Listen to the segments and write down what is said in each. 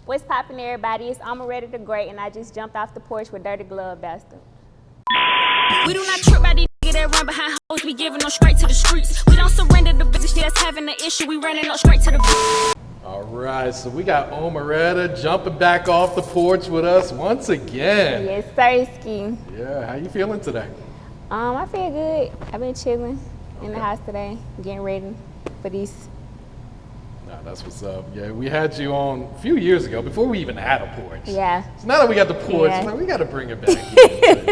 What's poppin', everybody? It's Omeretta the Great, and I just jumped off the porch with Dirty Glove Bastard. We do not trip by these niggas that run behind hoes. We giving them straight to the streets. We don't surrender the bitch that's having the issue. We running up straight to the. All right, so we got Omeretta jumping back off the porch with us once again. Yes, sirski. Yeah, how you feeling today? I feel good. I've been chilling in the house today, getting ready for these. Nah, that's what's up. Yeah, we had you on a few years ago, before we even had a porch. Yeah. So now that we got the porch, Yeah. we got to bring it back in.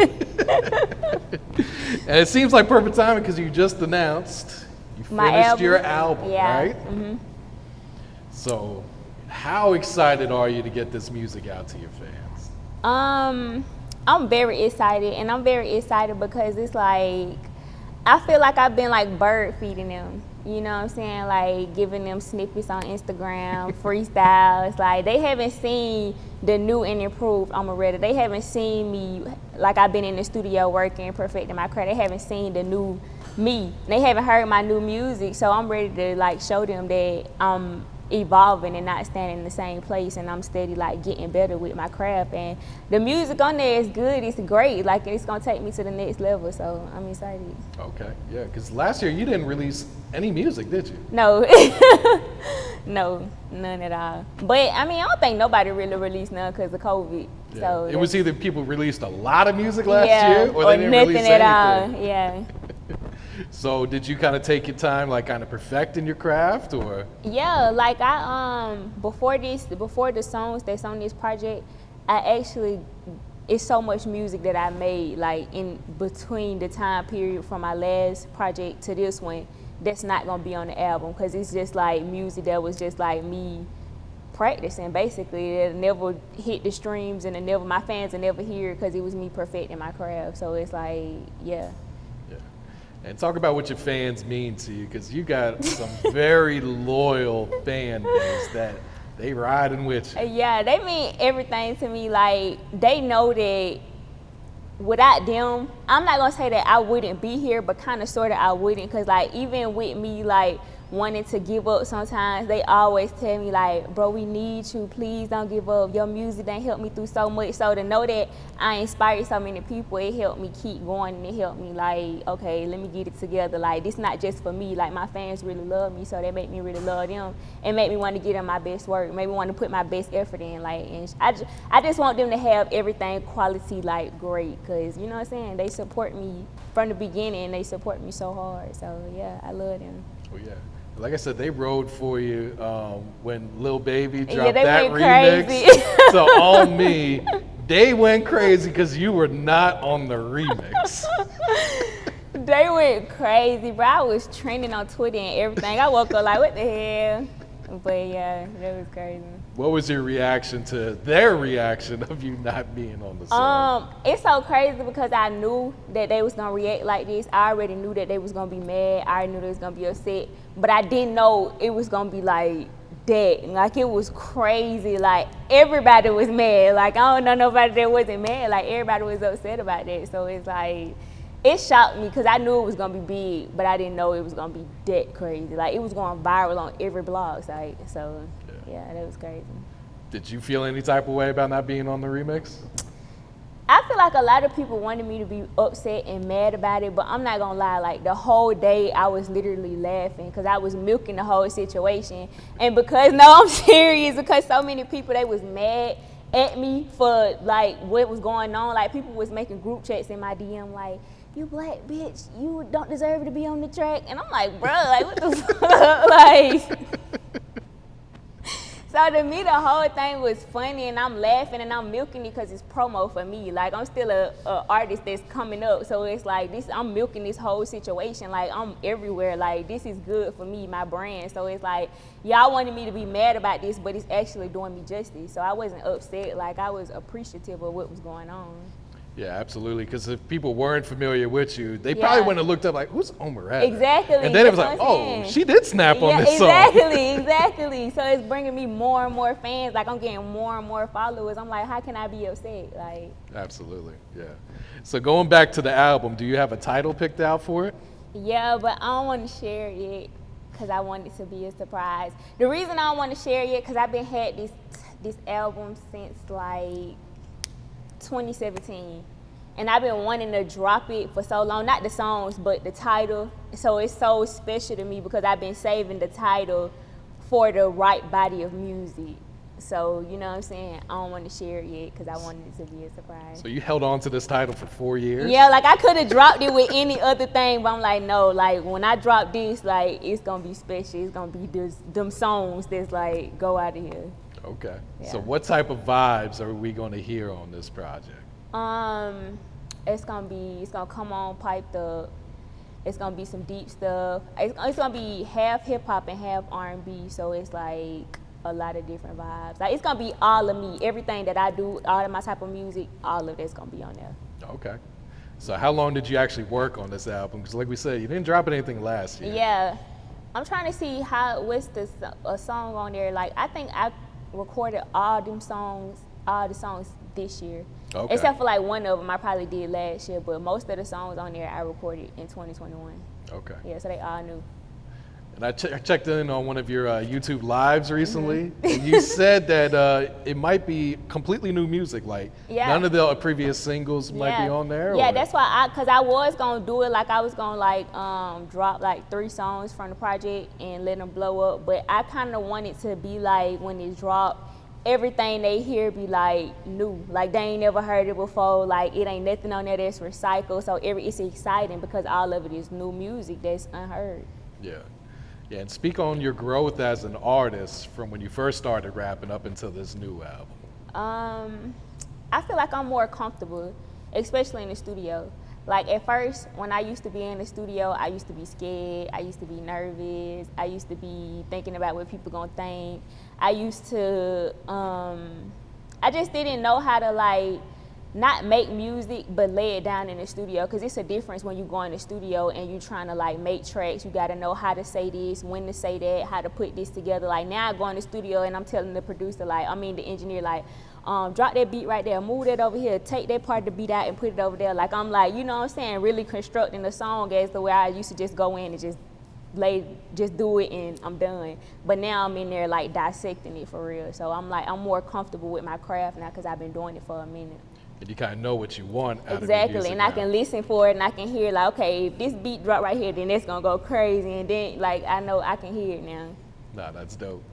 And it seems like perfect timing because you just announced you finished your album, Yeah. right? Mm-hmm. So how excited are you to get this music out to your fans? I'm very excited, and I'm very excited because it's like, I feel like I've been like bird feeding them. You know what I'm saying? Like giving them snippets on Instagram, freestyles. Like they haven't seen the new and improved Omeretta. They haven't seen me like I've been in the studio working, perfecting my craft. They haven't seen the new me. They haven't heard my new music, so I'm ready to like show them that I'm evolving and not standing in the same place, and I'm steady like getting better with my craft. And the music on there is good. It's great. Like it's gonna take me to the next level. So I'm excited. Okay, yeah, because last year you didn't release any music, did you? No, no, none at all. But I mean, I don't think nobody really released none because of COVID. Yeah. So it was either people released a lot of music last yeah, year, or they didn't nothing release at anything. all. Yeah. So did you kind of take your time, like kind of perfecting your craft, or? Yeah, like I before the songs that's on this project, it's so much music that I made like in between the time period from my last project to this one that's not gonna be on the album, because it's just like music that was just like me practicing basically. It never hit the streams, and my fans will never hear it because it was me perfecting my craft. So it's like, yeah. And talk about what your fans mean to you, because you got some very loyal fan base that they riding with you. Yeah, they mean everything to me. Like they know that without them, I'm not gonna say that I wouldn't be here, but kind of sort of I wouldn't, because like even with me like wanting to give up sometimes, they always tell me like, bro, we need you, please don't give up. Your music done helped me through so much. So to know that I inspired so many people, it helped me keep going, and it helped me like, okay, let me get it together. Like this not just for me, like my fans really love me, so they make me really love them and make me want to get in my best work, make me want to put my best effort in. Like, and I just want them to have everything quality, like great, because you know what I'm saying, they support me from the beginning, they support me so hard. So yeah, I love them. Oh yeah. Like I said, they rode for you when Lil Baby dropped Yeah, they that went remix crazy. to On Me. They went crazy because you were not on the remix. They went crazy, bro. I was trending on Twitter and everything. I woke up like, what the hell? But yeah, that was crazy. What was your reaction to their reaction of you not being on the song? It's so crazy because I knew that they was gonna react like this. I already knew that they was gonna be mad. I already knew they was gonna be upset, but I didn't know it was gonna be like that. Like it was crazy. Like everybody was mad. Like I don't know nobody that wasn't mad. Like everybody was upset about that. So it's like, it shocked me because I knew it was gonna be big, but I didn't know it was gonna be that crazy. Like it was going viral on every blog site. So yeah, that was crazy. Did you feel any type of way about not being on the remix? I feel like a lot of people wanted me to be upset and mad about it, but I'm not gonna lie, like the whole day I was literally laughing because I was milking the whole situation. And because, no, I'm serious, because so many people, they was mad at me for like what was going on. Like people was making group chats in my DM like, you black bitch, you don't deserve to be on the track. And I'm like, bro, like what the fuck? Like, so to me, the whole thing was funny, and I'm laughing and I'm milking it because it's promo for me. Like I'm still a artist that's coming up, so it's like this. I'm milking this whole situation. Like I'm everywhere. Like this is good for me, my brand. So it's like y'all wanted me to be mad about this, but it's actually doing me justice. So I wasn't upset. Like I was appreciative of what was going on. Yeah, absolutely. Because if people weren't familiar with you, they probably wouldn't have looked up like, who's Omeretta? Exactly. And then it was like, oh, she did snap on this exactly, song. Exactly. So it's bringing me more and more fans. Like I'm getting more and more followers. I'm like, how can I be upset? Like. Absolutely, yeah. So going back to the album, do you have a title picked out for it? Yeah, but I don't want to share it yet because I want it to be a surprise. The reason I don't want to share it yet because I've been had this album since like 2017. And I've been wanting to drop it for so long, not the songs, but the title. So it's so special to me because I've been saving the title for the right body of music. So, you know what I'm saying? I don't want to share it yet because I wanted it to be a surprise. So you held on to this title for 4 years? Yeah, like I could have dropped it with any other thing, but I'm like, no, like when I drop this, like it's going to be special. It's going to be them songs that's like, go out of here. Okay. Yeah. So what type of vibes are we going to hear on this project? It's gonna come on piped up. It's gonna be some deep stuff. It's gonna be half hip hop and half R&B. So it's like a lot of different vibes. Like it's gonna be all of me. Everything that I do, all of my type of music, all of that's gonna be on there. Okay. So how long did you actually work on this album? Because like we said, you didn't drop anything last year. Yeah, I'm trying to see what's a song on there. Like I think I recorded all the songs this year. Okay. Except for like one of them I probably did last year, but most of the songs on there I recorded in 2021. Okay. Yeah, so they all new. And I checked in on one of your YouTube lives recently. Mm-hmm. And you said that it might be completely new music. Like none of the previous singles might be on there? Yeah, or? that's why because I was going to do it like I was going to like drop like 3 songs from the project and let them blow up. But I kind of wanted to be like when it dropped, everything they hear be like new, like they ain't never heard it before, like it ain't nothing on there that's recycled, so it's exciting because all of it is new music that's unheard. Yeah, and speak on your growth as an artist from when you first started rapping up until this new album. I feel like I'm more comfortable, especially in the studio. Like at first, when I used to be in the studio, I used to be scared, I used to be nervous, I used to be thinking about what people gonna think. I used to, I just didn't know how to like, not make music, but lay it down in the studio. Cause it's a difference when you go in the studio and you trying to like make tracks. You gotta know how to say this, when to say that, how to put this together. Like now I go in the studio and I'm telling the producer, the engineer, drop that beat right there, move that over here, take that part of the beat out and put it over there. Like I'm like, you know what I'm saying, really constructing the song as the way I used to just go in and just do it and I'm done. But now I'm in there like dissecting it for real. So I'm more comfortable with my craft now because I've been doing it for a minute. And you kind of know what you want out exactly, of your music and now. I can listen for it and I can hear like, okay, if this beat drop right here, then it's gonna go crazy, and then like I know I can hear it now. Nah, that's dope.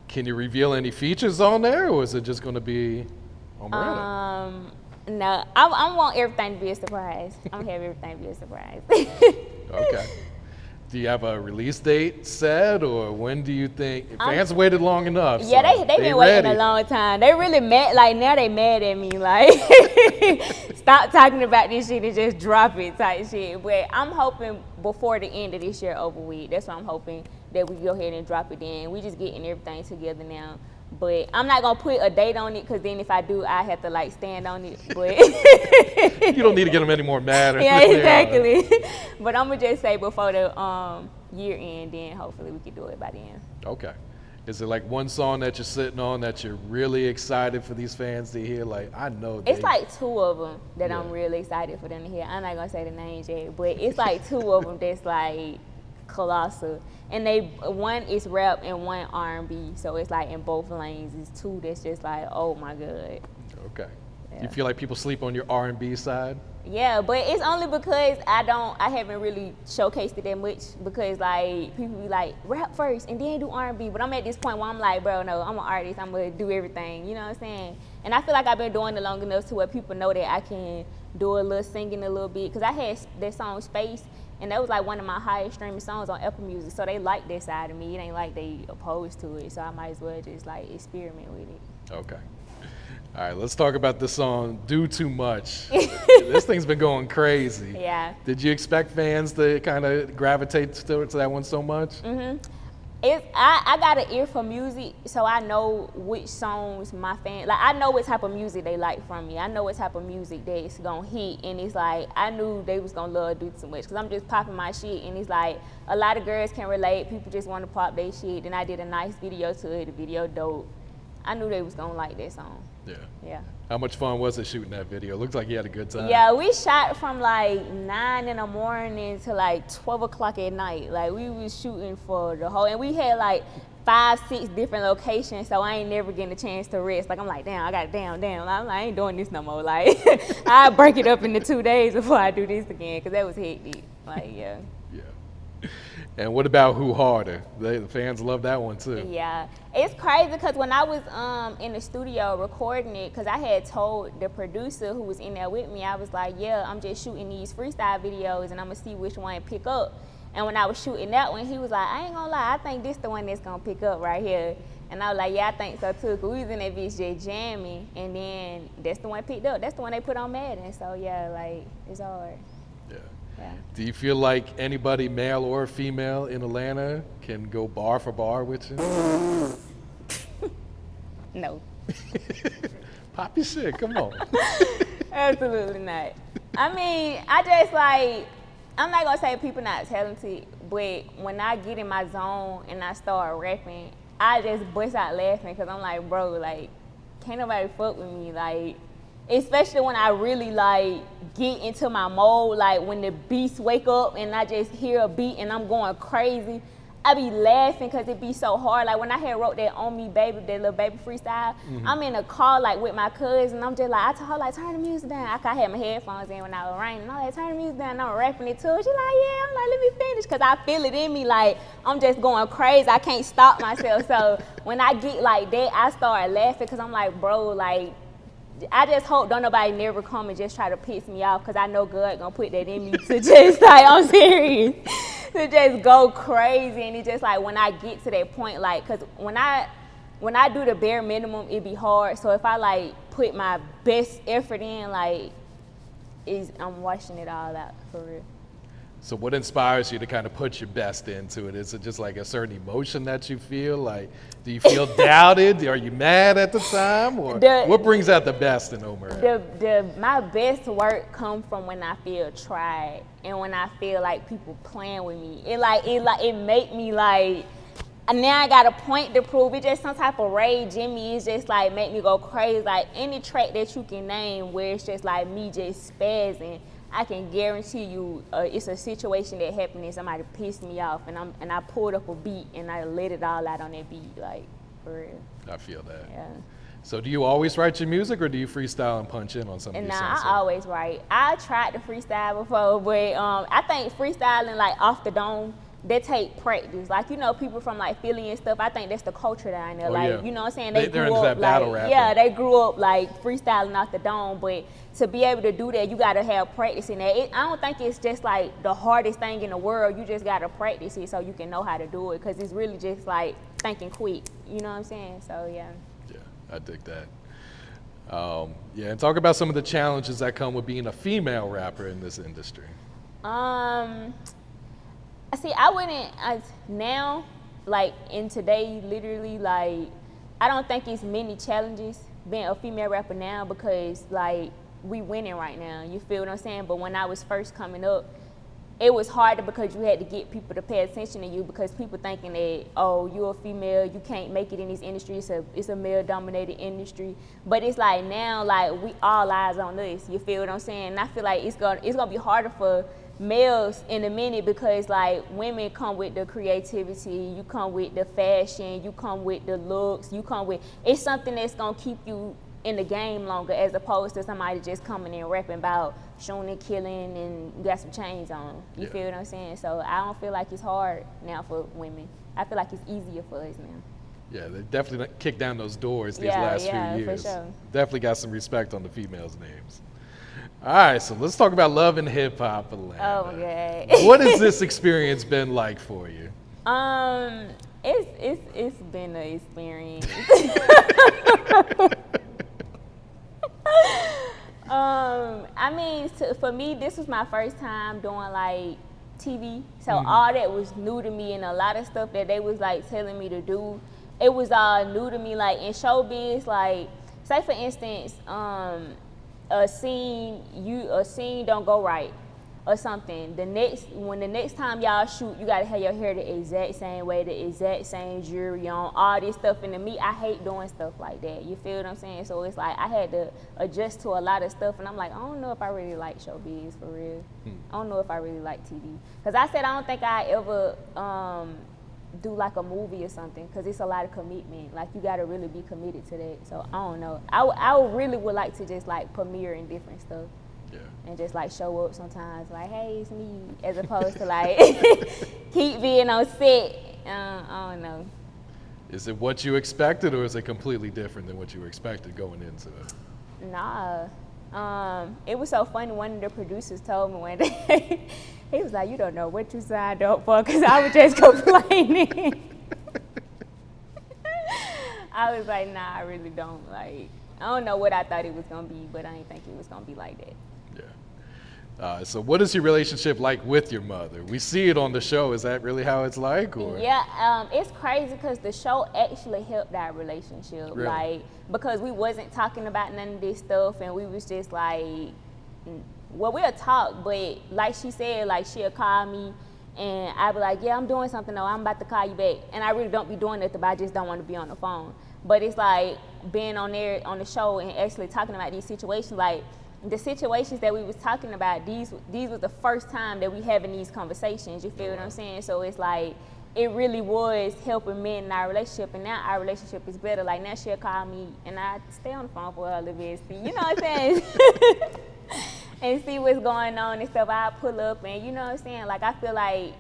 Can you reveal any features on there, or is it just gonna be Omeretta? No, I want everything to be a surprise. I'm gonna have everything be a surprise. Okay. Do you have a release date set, or when do you think? Fans waited long enough. Yeah, so they been waiting a long time. They really mad. Like now they mad at me. Like stop talking about this shit and just drop it type shit. But I'm hoping before the end of this year over with. That's what I'm hoping, that we go ahead and drop it in. We just getting everything together now. But I'm not gonna put a date on it because then if I do, I have to like stand on it. But you don't need to get them any more mad. Yeah, exactly. But I'm gonna just say before the year end, then hopefully we can do it by then. Okay. Is it like one song that you're sitting on that you're really excited for these fans to hear? Like I know it's like 2 of them that I'm really excited for them to hear. I'm not gonna say the names yet, but it's like 2 of them that's like colossal. And one is rap and one R&B, so it's like in both lanes. It's 2 that's just like, oh my god. Okay. Yeah. You feel like people sleep on your R&B side? Yeah, but it's only because I haven't really showcased it that much, because like people be like rap first and then do R&B, but I'm at this point where I'm like, bro, no, I'm an artist, I'm gonna do everything, you know what I'm saying? And I feel like I've been doing it long enough to where people know that I can do a little singing a little bit, because I had that song Space, and that was like one of my highest streaming songs on Apple Music, so they like that side of me. It ain't like they opposed to it, so I might as well just like experiment with it. Okay. All right, let's talk about this song, Do Too Much. This thing's been going crazy. Yeah. Did you expect fans to kind of gravitate to that one so much? Mm-hmm. I got an ear for music, so I know which songs my fans, like I know what type of music they like from me. I know what type of music that's gonna hit, and it's like, I knew they was gonna love Do Too Much, because I'm just popping my shit, and it's like, a lot of girls can relate, people just wanna pop their shit, and I did a nice video to it, the video dope. I knew they was gonna like that song. Yeah. How much fun was it shooting that video? It looks like you had a good time. Yeah, we shot from like 9 in the morning to like 12 o'clock at night. Like we was shooting for the whole, and we had like 5, 6 different locations, so I ain't never getting a chance to rest. Like, I'm like, damn, I got it down. I'm like, I ain't doing this no more. Like, I break it up into 2 days before I do this again, because that was hectic. Like, yeah. Yeah. And what about Who Harder? The fans love that one too. Yeah, it's crazy because when I was in the studio recording it, because I had told the producer who was in there with me, I was like, yeah, I'm just shooting these freestyle videos and I'm gonna see which one pick up. And when I was shooting that one, he was like, I ain't gonna lie, I think this the one that's gonna pick up right here. And I was like, yeah, I think so too. Cause we was in that bitch just jamming, and then that's the one picked up. That's the one they put on Madden. So yeah, like, it's hard. Yeah. Yeah. Do you feel like anybody, male or female, in Atlanta can go bar for bar with you? No. Pop your shit, come on. Absolutely not. I mean, I just like, I'm not gonna say people not talented, but when I get in my zone and I start rapping, I just bust out laughing because I'm like, bro, like, can't nobody fuck with me. Like, especially when I really like get into my mode, like when the beats wake up and I just hear a beat and I'm going crazy, I be laughing because it be so hard. Like when I had wrote that On Me Baby, that Lil Baby freestyle, I'm in a car like with my cousin, I'm just like, I told her like, turn the music down. I had my headphones in when I was raining. I'm like, turn the music down, and I'm rapping it too. She like, yeah, I'm like, let me finish, because I feel it in me, like I'm just going crazy. I can't stop myself. So when I get like that, I start laughing because I'm like, bro, like, I just hope don't nobody never come and just try to piss me off, because I know God gonna put that in me to just like, I'm serious, to just go crazy. And it's just like when I get to that point, like, because when I do the bare minimum, it be hard. So if I like put my best effort in, like, I'm washing it all out for real. So what inspires you to kind of put your best into it? Is it just like a certain emotion that you feel? Like, do you feel doubted? Are you mad at the time? Or what brings out the best in Omeretta? My best work comes from when I feel tried and when I feel like people playing with me. It make me like, and now I got a point to prove. It's just some type of rage in me. It's just like make me go crazy. Like any track that you can name where it's just like me just spazzing, I can guarantee you it's a situation that happened and somebody pissed me off, and I pulled up a beat and I let it all out on that beat, like, for real. I feel that. Yeah. So do you always write your music, or do you freestyle and punch in on some of your songs? Nah, I always write. I tried to freestyle before, but I think freestyling like off the dome, that take practice. Like, you know, people from like Philly and stuff, I think that's the culture down there. Like, you know what I'm saying? They're grew into up that battle like, rapping. yeah, they grew up like freestyling off the dome, but to be able to do that, you gotta have practice in that. I don't think it's just like the hardest thing in the world. You just gotta practice it so you can know how to do it, because it's really just like thinking quick. You know what I'm saying? So yeah. Yeah, I dig that. Yeah, and talk about some of the challenges that come with being a female rapper in this industry. See, I wouldn't, now, like in today, literally, like, I don't think it's many challenges being a female rapper now, because like we winning right now, you feel what I'm saying? But when I was first coming up, it was harder because you had to get people to pay attention to you, because people thinking that, oh, you're a female, you can't make it in this industry, it's a male-dominated industry. But it's like now, like, we all eyes on us, you feel what I'm saying? And I feel like it's gonna be harder for males in a minute, because like women come with the creativity, you come with the fashion, you come with the looks, it's something that's gonna keep you in the game longer, as opposed to somebody just coming in rapping about shooting and killing and you got some chains on. You feel what I'm saying? So I don't feel like it's hard now for women. I feel like it's easier for us now. Yeah, they definitely kicked down those doors these last few years. For sure. Definitely got some respect on the females' names. All right, so let's talk about love and hip hop, Atlanta. Oh, okay. What has this experience been like for you? It's been an experience. I mean, for me, this was my first time doing like TV, so all that was new to me, and a lot of stuff that they was like telling me to do, it was all new to me. Like in showbiz, like say for instance, a scene don't go right or something. When the next time y'all shoot, you gotta have your hair the exact same way, the exact same jewelry on, all this stuff. And to me, I hate doing stuff like that. You feel what I'm saying? So it's like I had to adjust to a lot of stuff, and I'm like, I don't know if I really like showbiz for real. I don't know if I really like TV, because I said I don't think I ever do like a movie or something, because it's a lot of commitment. Like, you got to really be committed to that. So I don't know. I really would like to just like premiere in different stuff. Yeah. And just like show up sometimes, like, hey, it's me, as opposed to like keep being on set. I don't know. Is it what you expected, or is it completely different than what you expected going into it? Nah. It was so funny. One of the producers told me one day, he was like, you don't know what you signed up for, because I was just complaining. I was like, nah, I really don't. Like, I don't know what I thought it was going to be, but I didn't think it was going to be like that. Yeah. So what is your relationship like with your mother? We see it on the show. Is that really how it's like? Or? Yeah, it's crazy because the show actually helped our relationship. Really? Like, because we wasn't talking about none of this stuff, and we was just like, well, we'll talk, but like she said, like, she'll call me, and I'd be like, yeah, I'm doing something, though. I'm about to call you back. And I really don't be doing nothing, but I just don't want to be on the phone. But it's like being on there on the show and actually talking about these situations, like, the situations that we was talking about, these was the first time that we having these conversations. You feel what I'm saying? So it's like, it really was helping men in our relationship, and now our relationship is better. Like, now she'll call me, and I stay on the phone for her a little bit, see, you know what I'm saying? And see what's going on and stuff. I pull up, and you know what I'm saying? Like, I feel like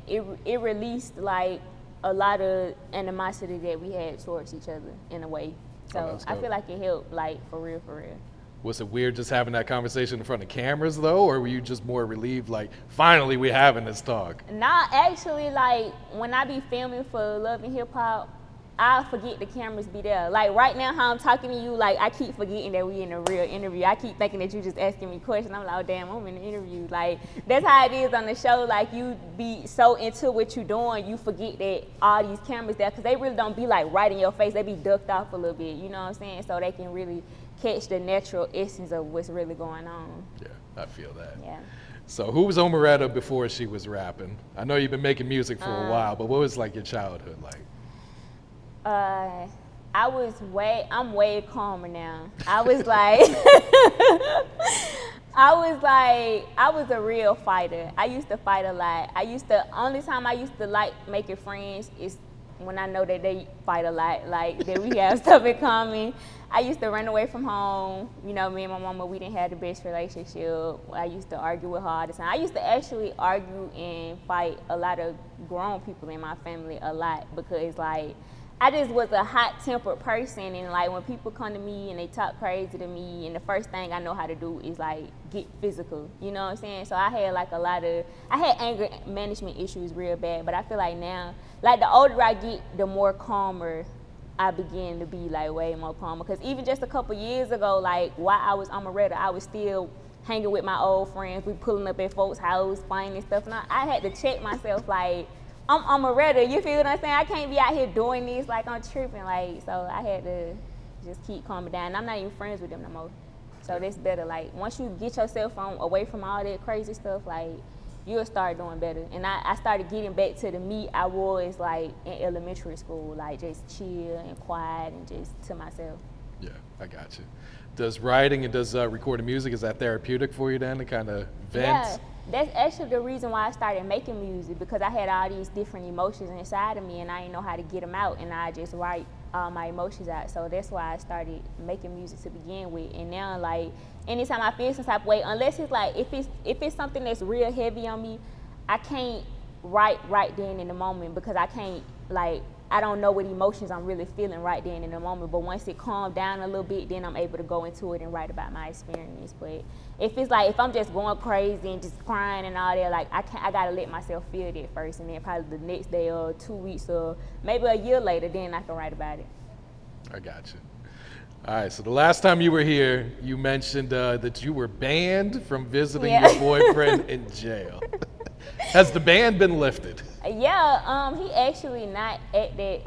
it released like a lot of animosity that we had towards each other in a way. So I feel like it helped, like, for real, for real. Was it weird just having that conversation in front of cameras, though, or were you just more relieved, like, finally we having this talk? Nah, actually, like, when I be filming for Love and Hip Hop, I forget the cameras be there. Like, right now, how I'm talking to you, like, I keep forgetting that we in a real interview. I keep thinking that you just asking me questions. I'm like, oh, damn, I'm in an interview. Like, that's how it is on the show. Like, you be so into what you're doing, you forget that all these cameras there, because they really don't be, like, right in your face. They be ducked off a little bit, you know what I'm saying? So they can really catch the natural essence of what's really going on. Yeah, I feel that. Yeah. So who was Omeretta before she was rapping? I know you've been making music for a while, but what was, like, your childhood like? I'm way calmer now. I was like, I was a real fighter. I used to fight a lot. Only time I used to like making friends is when I know that they fight a lot, like that we have stuff in common. I used to run away from home. You know, me and my mama, we didn't have the best relationship. I used to argue with her all the time. I used to actually argue and fight a lot of grown people in my family a lot, because, like, I just was a hot-tempered person, and, like, when people come to me and they talk crazy to me, and the first thing I know how to do is, like, get physical, you know what I'm saying? So I had, like, I had anger management issues real bad, but I feel like now, like, the older I get, the more calmer I begin to be, like, way more calmer. Because even just a couple years ago, like, while I was Omeretta, I was still hanging with my old friends. We pulling up at folks' house, fighting and stuff, and I had to check myself, like, I'm Omeretta, you feel what I'm saying? I can't be out here doing this like I'm tripping, like, so I had to just keep calming down. And I'm not even friends with them no more. So that's better. Like, once you get yourself away from all that crazy stuff, like, you'll start doing better. And I started getting back to the me I was, like, in elementary school, like, just chill and quiet and just to myself. Yeah, I got you. Does writing and does recording music, is that therapeutic for you then, to kind of vent? Yeah, that's actually the reason why I started making music, because I had all these different emotions inside of me and I didn't know how to get them out, and I just write all my emotions out. So that's why I started making music to begin with. And now, like, anytime I feel some type of way, unless it's like, if it's something that's real heavy on me, I can't write right then in the moment, because I can't, like, I don't know what emotions I'm really feeling right then in the moment. But once it calmed down a little bit, then I'm able to go into it and write about my experience. But if it's like, if I'm just going crazy and just crying and all that, like, I gotta let myself feel that first, and then probably the next day or 2 weeks or maybe a year later, then I can write about it. I got you. All right, so the last time you were here, you mentioned that you were banned from visiting your boyfriend in jail. Has the ban been lifted? Yeah, he actually not at that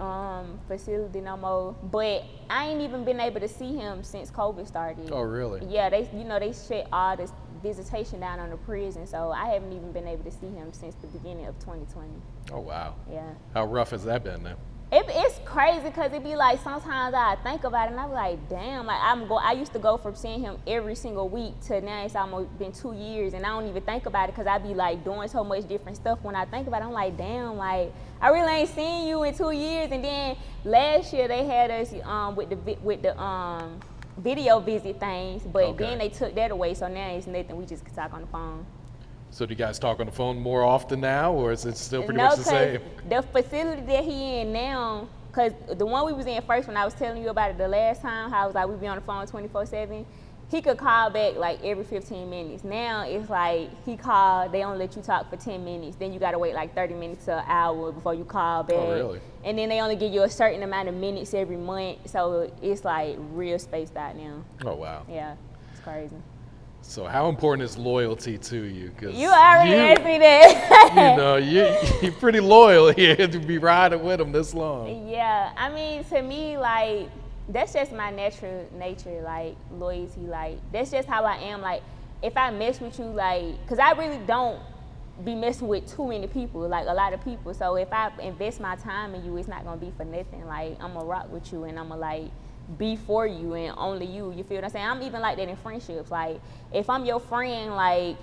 facility no more. But I ain't even been able to see him since COVID started. Oh, really? Yeah, they shut all this visitation down on the prison, so I haven't even been able to see him since the beginning of 2020. Oh, wow. Yeah. How rough has that been then? It's crazy because it be like sometimes I think about it and I be like, damn, like I used to go from seeing him every single week to now it's almost been 2 years and I don't even think about it because I be like doing so much different stuff. When I think about it, I'm like, damn, like I really ain't seen you in 2 years. And then last year they had us with the video visit things, but then they took that away, so now it's nothing. We just talk on the phone. So do you guys talk on the phone more often now, or is it still pretty much the same? The facility that he in now, because the one we was in first when I was telling you about it the last time, how I was like, we be on the phone 24/7, he could call back like every 15 minutes. Now it's like he called, they only let you talk for 10 minutes. Then you gotta wait like 30 minutes to an hour before you call back. Oh, really? And then they only give you a certain amount of minutes every month. So it's like real spaced out now. Oh, wow. Yeah, it's crazy. So how important is loyalty to you? 'Cause you already asked me that. You know, you're pretty loyal here to be riding with him this long. Yeah, I mean, to me, like, that's just my natural nature, like, loyalty. Like, that's just how I am. Like, if I mess with you, like, because I really don't be messing with too many people, like a lot of people. So if I invest my time in you, it's not going to be for nothing. Like, I'm going to rock with you and I'm going to, like, be for you and only you. You feel what I'm saying? I'm even like that in friendships. Like, if I'm your friend, like,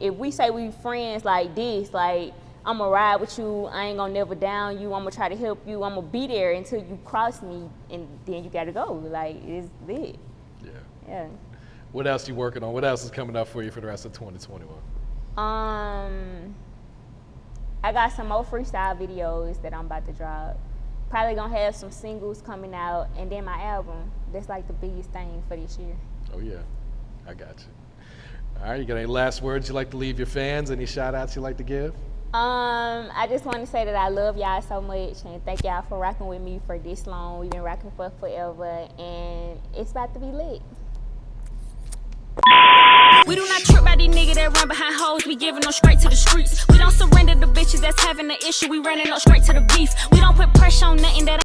if we say we friends like this, like, I'm gonna ride with you. I ain't gonna never down you. I'm gonna try to help you. I'm gonna be there until you cross me, and then you gotta go. Like, it's it. Yeah. Yeah. What else you working on? What else is coming up for you for the rest of 2021? I got some more freestyle videos that I'm about to drop. Probably gonna have some singles coming out, and then my album. That's like the biggest thing for this year. Oh yeah, I got you. All right, you got any last words you'd like to leave your fans? Any shout outs you'd like to give? I just want to say that I love y'all so much and thank y'all for rocking with me for this long. We've been rocking for forever and it's about to be lit. We do not trip by these niggas that run behind hoes. We giving them straight to the streets. We don't surrender the bitches that's having an issue. We running up straight to the beef. We don't put pressure on nothing that